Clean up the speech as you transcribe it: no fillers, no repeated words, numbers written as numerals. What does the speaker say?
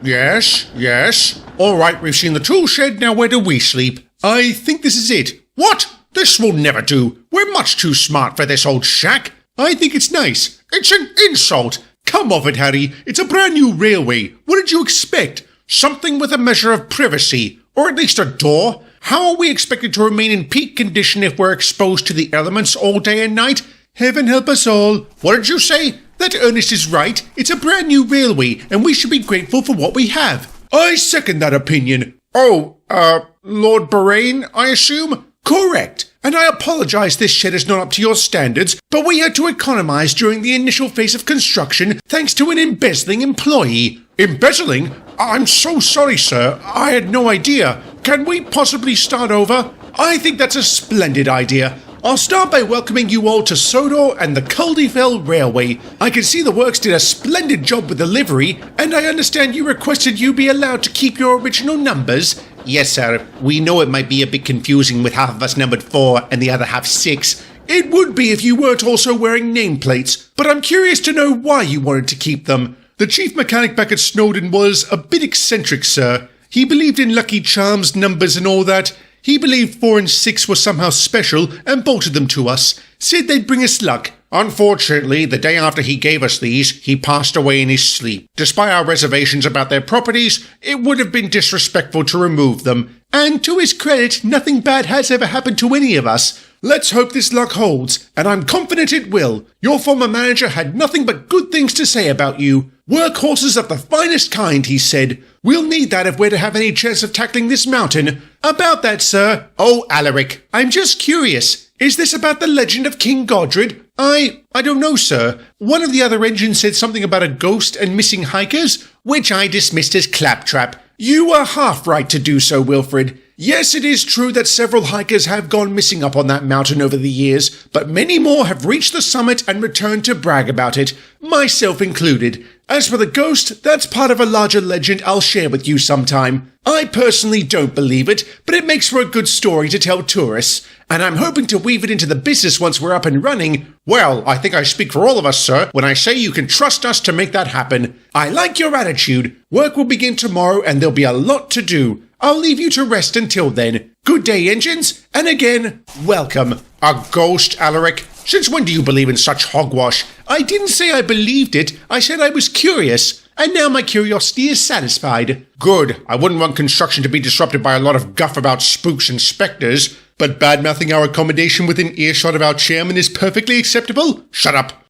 Yes, yes. All right, we've seen the tool shed, now where do we sleep? I think this is it. What? This will never do. We're much too smart for this old shack. I think it's nice. It's an insult. Come off it, Harry. It's a brand new railway. What did you expect? Something with a measure of privacy, or at least a door. How are we expected to remain in peak condition if we're exposed to the elements all day and night? Heaven help us all. What did you say? That Ernest is right. It's a brand new railway, and we should be grateful for what we have. I second that opinion. Oh, Lord Boraine, I assume? Correct. And I apologize this shed is not up to your standards, but we had to economize during the initial phase of construction thanks to an embezzling employee. Embezzling? I'm so sorry, sir. I had no idea. Can we possibly start over? I think that's a splendid idea. I'll start by welcoming you all to Sodor and the Culdee Fell Railway. I can see the works did a splendid job with the livery, and I understand you requested you be allowed to keep your original numbers. Yes, sir. We know it might be a bit confusing with half of us numbered 4 and the other half 6. It would be if you weren't also wearing nameplates, but I'm curious to know why you wanted to keep them. The chief mechanic back at Snowdon was a bit eccentric, sir. He believed in lucky charms, numbers and all that. He believed 4 and 6 were somehow special and bolted them to us. Said they'd bring us luck. Unfortunately, the day after he gave us these, he passed away in his sleep. Despite our reservations about their properties, it would have been disrespectful to remove them. And to his credit, nothing bad has ever happened to any of us. Let's hope this luck holds, and I'm confident it will. Your former manager had nothing but good things to say about you. Workhorses of the finest kind, he said. We'll need that if we're to have any chance of tackling this mountain. About that, sir. Oh, Alaric, I'm just curious. Is this about the legend of King Godred? I don't know, sir. One of the other engines said something about a ghost and missing hikers, which I dismissed as claptrap. You were half right to do so, Wilfred. Yes, it is true that several hikers have gone missing up on that mountain over the years, but many more have reached the summit and returned to brag about it, myself included. As for the ghost, that's part of a larger legend I'll share with you sometime. I personally don't believe it, but it makes for a good story to tell tourists, and I'm hoping to weave it into the business once we're up and running. Well, I think I speak for all of us, sir, when I say you can trust us to make that happen. I like your attitude. Work will begin tomorrow and there'll be a lot to do. I'll leave you to rest until then. Good day, engines, and again, welcome. A ghost, Alaric? Since when do you believe in such hogwash? I didn't say I believed it. I said I was curious. And now my curiosity is satisfied. Good. I wouldn't want construction to be disrupted by a lot of guff about spooks and spectres. But bad-mouthing our accommodation within earshot of our chairman is perfectly acceptable? Shut up.